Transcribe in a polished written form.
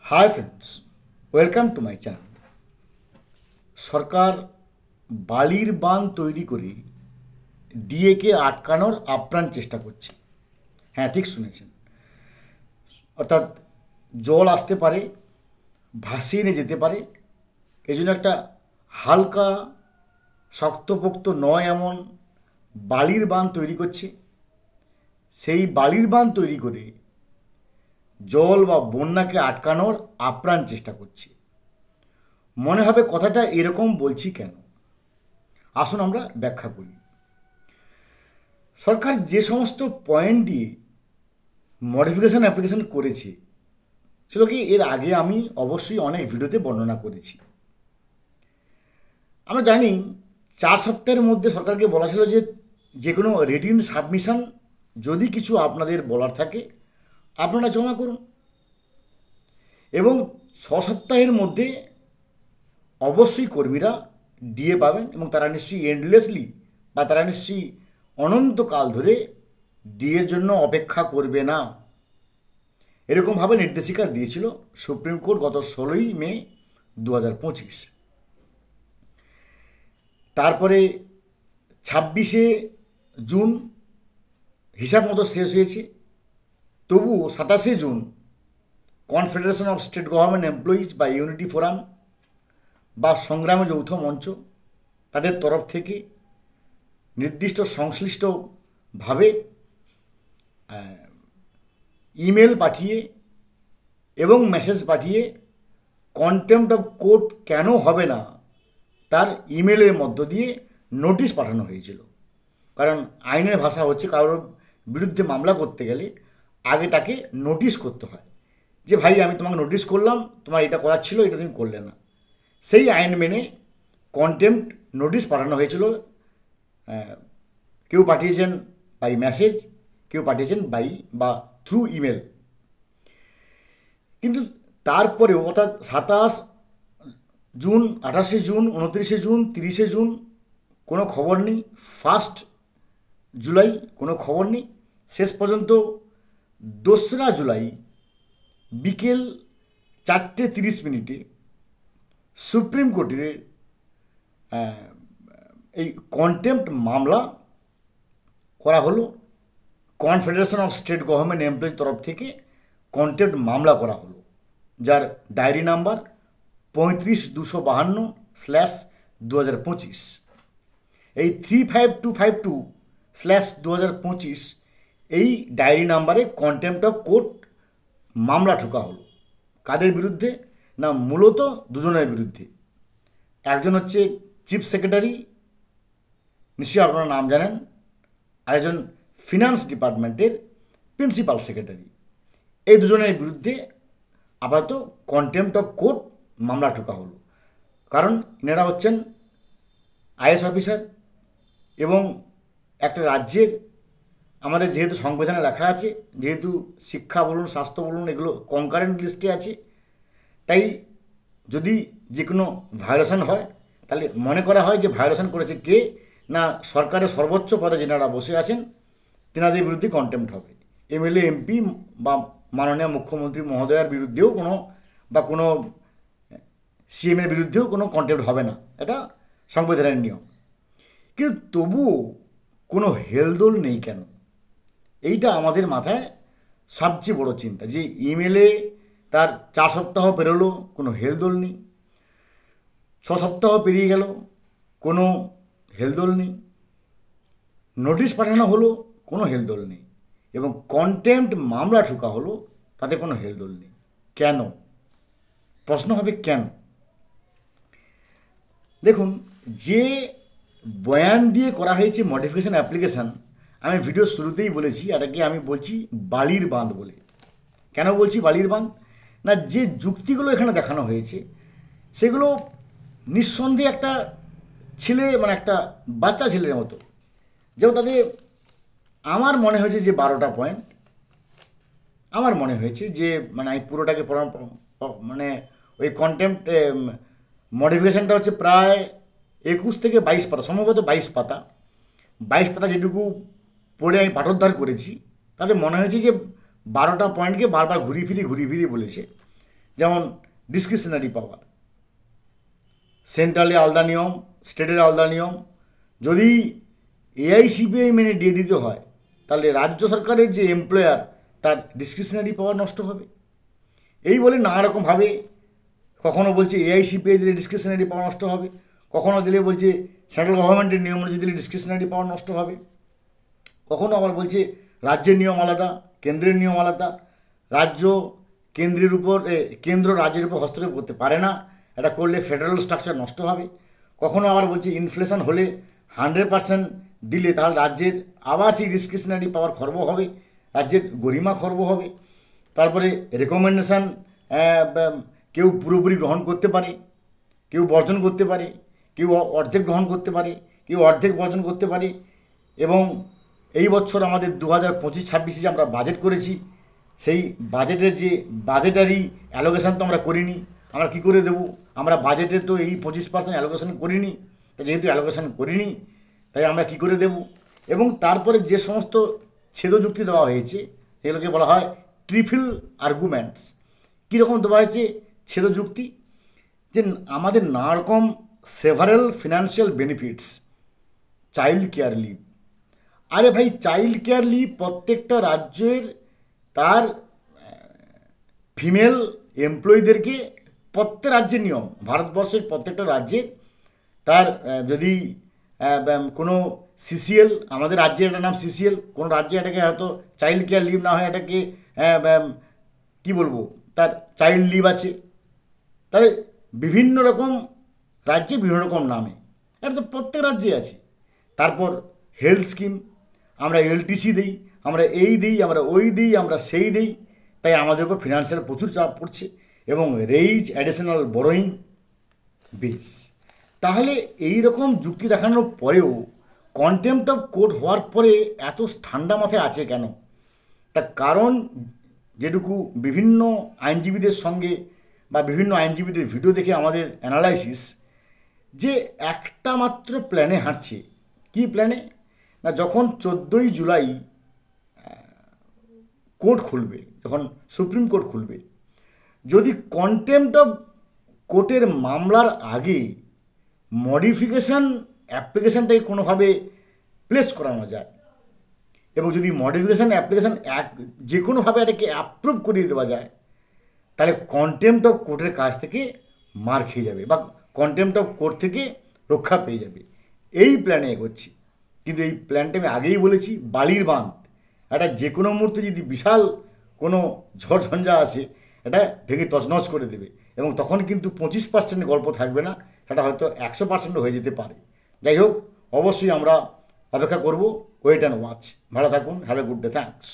High friends, welcome to my channel. সরকার বালির বাঁধ তৈরি করে ডিএকে আটকানোর আপ্রাণ চেষ্টা করছে। হ্যাঁ, ঠিক শুনেছেন। অর্থাৎ জল আসতে পারে, ভাসিয়ে নিয়ে যেতে পারে, এই জন্য একটা হালকা শক্তপোক্ত নয় এমন বালির বাঁধ তৈরি করছে। সেই বালির বাঁধ তৈরি করে জল বা বন্যাকে আটকানোর আপ্রাণ চেষ্টা করছে। মনে হবে কথাটা এরকম বলছি কেন, আসুন আমরা ব্যাখ্যা করি। সরকার যে সমস্ত পয়েন্ট দিয়ে মডিফিকেশান অ্যাপ্লিকেশান করেছে সেগুলো কি এর আগে আমি অবশ্যই অনেক ভিডিওতে বর্ণনা করেছি। আমরা জানি 4 সপ্তাহের মধ্যে সরকারকে বলা ছিল যে যে কোনো রিটিন সাবমিশন যদি কিছু আপনাদের বলার থাকে আপনারা জমা করুন, এবং 6 সপ্তাহের মধ্যে অবশ্যই কর্মীরা ডিএ পাবেন, এবং তারা নিশ্চয়ই এন্ডলেসলি বা তারা নিশ্চয়ই অনন্তকাল ধরে ডিএর জন্য অপেক্ষা করবে না, এরকমভাবে নির্দেশিকা দিয়েছিল সুপ্রিম কোর্ট গত 16ই মে 2025। তারপরে 26শে জুন হিসাব মতো শেষ হয়েছে, তবুও 27শে June confederation of state government employees বা ইউনিটি ফোরাম বা সংগ্রামী যৌথ মঞ্চ তাদের তরফ থেকে নির্দিষ্ট সংশ্লিষ্টভাবে ইমেল পাঠিয়ে এবং মেসেজ পাঠিয়ে কন্টেম্পট অফ কোর্ট কেন হবে না তার ইমেলের মধ্য দিয়ে নোটিশ পাঠানো হয়েছিল। কারণ আইনের ভাষা হচ্ছে কারোর বিরুদ্ধে মামলা করতে গেলে আগে তাকে নোটিশ করতে হয় যে ভাই আমি তোমাকে নোটিশ করলাম, তোমার এটা করার ছিল, এটা তুমি করলে না। সেই আইন মেনে কন্টেম্পট নোটিশ পাঠানো হয়েছিল। কেউ পাঠিয়েছেন বাই মেসেজ, কেউ পাঠিয়েছেন বাই বা থ্রু ইমেল। কিন্তু তারপরেও অর্থাৎ 27 জুন, 28শে জুন, 29শে জুন, 30শে জুন কোনো খবর নেই, 1 জুলাই কোনো খবর নেই। শেষ পর্যন্ত 2রা জুলাই বিকেল 4:30 সুপ্রিম কোর্টের এই কন্টেম্পট মামলা করা হলো। কনফেডারেশন অফ স্টেট গভর্নমেন্ট এমপ্লয়ির তরফ থেকে কন্টেম্পট মামলা করা হলো, যার ডায়েরি নাম্বার 35,252/2025। এই 35252/2025 এই ডায়েরি নাম্বারে কন্টেম্পট অফ কোর্ট মামলা ঠোকা হলো। কাদের বিরুদ্ধে? না, মূলত দুজনের বিরুদ্ধে। একজন হচ্ছে চিফ সেক্রেটারি, নিশ্চয়ই আপনারা নাম জানেন, আরেকজন ফিনান্স ডিপার্টমেন্টের প্রিন্সিপাল সেক্রেটারি। এই দুজনের বিরুদ্ধে আপাতত কন্টেম্পট অফ কোর্ট মামলা ঠোকা হলো। কারণ এনারা হচ্ছেন আইএস অফিসার, এবং একটা রাজ্যের আমাদের যেহেতু সংবিধানে লেখা আছে, যেহেতু শিক্ষা বলুন, স্বাস্থ্য বলুন, এগুলো কনকারেন্ট লিস্টে আছে, তাই যদি যে কোনো ভায়োলেশন হয় তাহলে মনে করা হয় যে ভায়োলেশন করেছে কে, না সরকারের সর্বোচ্চ পদে যেনারা বসে আছেন তেনাদের বিরুদ্ধে কন্টেম্পট হবে। এমএলএ, এমপি বা মাননীয় মুখ্যমন্ত্রী মহোদয়ার বিরুদ্ধেও কোনো বা কোনো সিএমের বিরুদ্ধেও কোনো কন্টেম্পট হবে না, এটা সংবিধানের নিয়ম। কিন্তু তবুও কোনো হেলদোল নেই কেন, এইটা আমাদের মাথায় সবচেয়ে বড় চিন্তা। যে ইমেলে তার 4 সপ্তাহ পেরোলো, কোনো হেলদোল নেই। 6 সপ্তাহ পেরিয়ে গেল, কোনো হেলদোল নেই। নোটিশ পাঠানো হলো, কোনো হেলদোল নেই। এবং কন্টেম্পট মামলা ঠোকা হলো, তাতে কোনো হেলদোল নেই। কেন? প্রশ্ন হবে কেন। দেখুন, যে বয়ান দিয়ে করা হয়েছে মডিফিকেশান অ্যাপ্লিকেশান, আমি ভিডিওর শুরুতেই বলেছি এটাকে আমি বলছি বালির বাঁধ বলে। কেন বলছি বালির বাঁধ? না, যে যুক্তিগুলো এখানে দেখানো হয়েছে সেগুলো নিঃসন্দেহে একটা ছেলে, মানে একটা বাচ্চা ছেলের মতো। যেমন তাদের আমার মনে হয়েছে যে 12টা পয়েন্ট, আমার মনে হয়েছে যে মানে আমি পুরোটাকে মানে ওই কন্টেম্পট মডিফিকেশানটা হচ্ছে প্রায় 21 থেকে 22 পাতা, সম্ভবত 22 পাতা। 22 পাতা যেটুকু পড়ে আমি পাঠোদ্ধার করেছি, তাতে মনে হয়েছে যে 12টা পয়েন্টকে বারবার ঘুরিয়ে ফিরিয়ে বলেছে। যেমন ডিসক্রিশনারি পাওয়ার, সেন্ট্রালে আলাদা নিয়ম, স্টেটের আলাদা নিয়ম। যদি এআইসিপিআই মেনে দিয়ে দিতে হয়, তাহলে রাজ্য সরকারের যে এমপ্লয়ার তার ডিসক্রিশনারি পাওয়ার নষ্ট হবে। এই বলে নানা রকমভাবে কখনো বলছে এআইসিপিআই দিলে ডিসক্রিশনারি পাওয়ার নষ্ট হবে, কখনো দিলে বলছে সেন্ট্রাল গভর্নমেন্টের নিয়ম অনুযায়ী দিলে ডিসক্রিশনারি পাওয়ার নষ্ট হবে, কখনো আবার বলছে রাজ্যের নিয়ম আলাদা, কেন্দ্রের নিয়ম আলাদা, রাজ্য কেন্দ্রের উপর কেন্দ্র রাজ্যের উপর হস্তক্ষেপ করতে পারে না, এটা করলে ফেডারেল স্ট্রাকচার নষ্ট হবে। কখনো আবার বলছে ইনফ্লেশন হলে 100% দিলে তাহলে রাজ্যের আবার সেই ডিসক্রিশনারি পাওয়ার খর্ব হবে, রাজ্যের গরিমা খর্ব হবে। তারপরে রেকমেন্ডেশান কেউ পুরোপুরি গ্রহণ করতে পারে, কেউ বর্জন করতে পারে, কেউ অর্ধেক গ্রহণ করতে পারে, কেউ অর্ধেক বর্জন করতে পারে। এবং এই বছর আমাদের 2025-26 যে আমরা বাজেট করেছি, সেই বাজেটের যে বাজেটারি অ্যালোকেশান তো আমরা করিনি, আমরা কী করে দেবো? আমরা বাজেটে তো এই 25% অ্যালোকেশান করিনি, তাই যেহেতু অ্যালোকেশান করিনি তাই আমরা কী করে দেব? এবং তারপরে যে সমস্ত ছেদ যুক্তি দেওয়া হয়েছে সেগুলোকে বলা হয় ট্রিপল আর্গুমেন্টস। কীরকম দেওয়া হয়েছে ছেদ যুক্তি? যে আমাদের নানা রকম several financial benefits, child care leave. আরে ভাই, চাইল্ড কেয়ার লিভ প্রত্যেকটা রাজ্যের তার ফিমেল এমপ্লয়ীদেরকে, প্রত্যেক রাজ্যের নিয়ম, ভারতবর্ষের প্রত্যেকটা রাজ্যের তার যদি কোনো সিসিএল, আমাদের রাজ্যের একটা নাম সিসিএল, কোনো রাজ্যে এটাকে হয়তো চাইল্ড কেয়ার লিভ না হয় এটাকে কি বলবো, তার চাইল্ড লিভ আছে। তাহলে বিভিন্ন রকম রাজ্যে বিভিন্ন রকম নামে, এটা তো প্রত্যেক রাজ্যে আছে। তারপর হেলথ স্কিম, আমরা এলটিসি দিই, আমরা এই দিই, আমরা ওই দিই, আমরা সেই দিই, তাই আমাদের উপর ফিনান্সিয়াল প্রচুর চাপ পড়ছে এবং রেইজ অ্যাডিশনাল বরোয়িং বিলস। তাহলে এই রকম যুক্তি দেখানোর পরেও কন্টেম্পট অফ কোর্ট হওয়ার পরে এত ঠান্ডা মাথায় আছে কেন? তার কারণ যেটুকু বিভিন্ন আইনজীবীদের সঙ্গে বা বিভিন্ন আইনজীবীদের ভিডিও দেখে আমাদের অ্যানালাইসিস, যে একটা মাত্র প্ল্যানে হাঁটছে। কি প্ল্যানে? না, যখন 14ই জুলাই কোর্ট খুলবে, যখন সুপ্রিম কোর্ট খুলবে, যদি কন্টেম্পট অফ কোর্টের মামলার আগে মডিফিকেশান অ্যাপ্লিকেশানটাকে কোনোভাবে প্লেস করানো যায় এবং যদি মডিফিকেশান অ্যাপ্লিকেশান যে কোনোভাবে এটাকে অ্যাপ্রুভ করিয়ে দেওয়া যায়, তাহলে কন্টেম্পট অফ কোর্টের কাছ থেকে মার খেয়ে যাবে বা কন্টেম্পট অফ কোর্ট থেকে রক্ষা পেয়ে যাবে। এই প্ল্যানে এগোচ্ছি। কিন্তু এই প্ল্যানটা আমি আগেই বলেছি, বালির বাঁধ। এটা যে কোনো মুহূর্তে যদি বিশাল কোনো ঝড়ঝঞ্ঝা আসে, এটা ভেঙে তছনছ করে দেবে এবং তখন কিন্তু 25% গল্প থাকবে না, সেটা হয়তো 100% হয়ে যেতে পারে। যাই হোক, অবশ্যই আমরা অপেক্ষা করব, ওয়েট অ্যান্ড ওয়াচ। ভালো থাকুন, have a good day, thanks.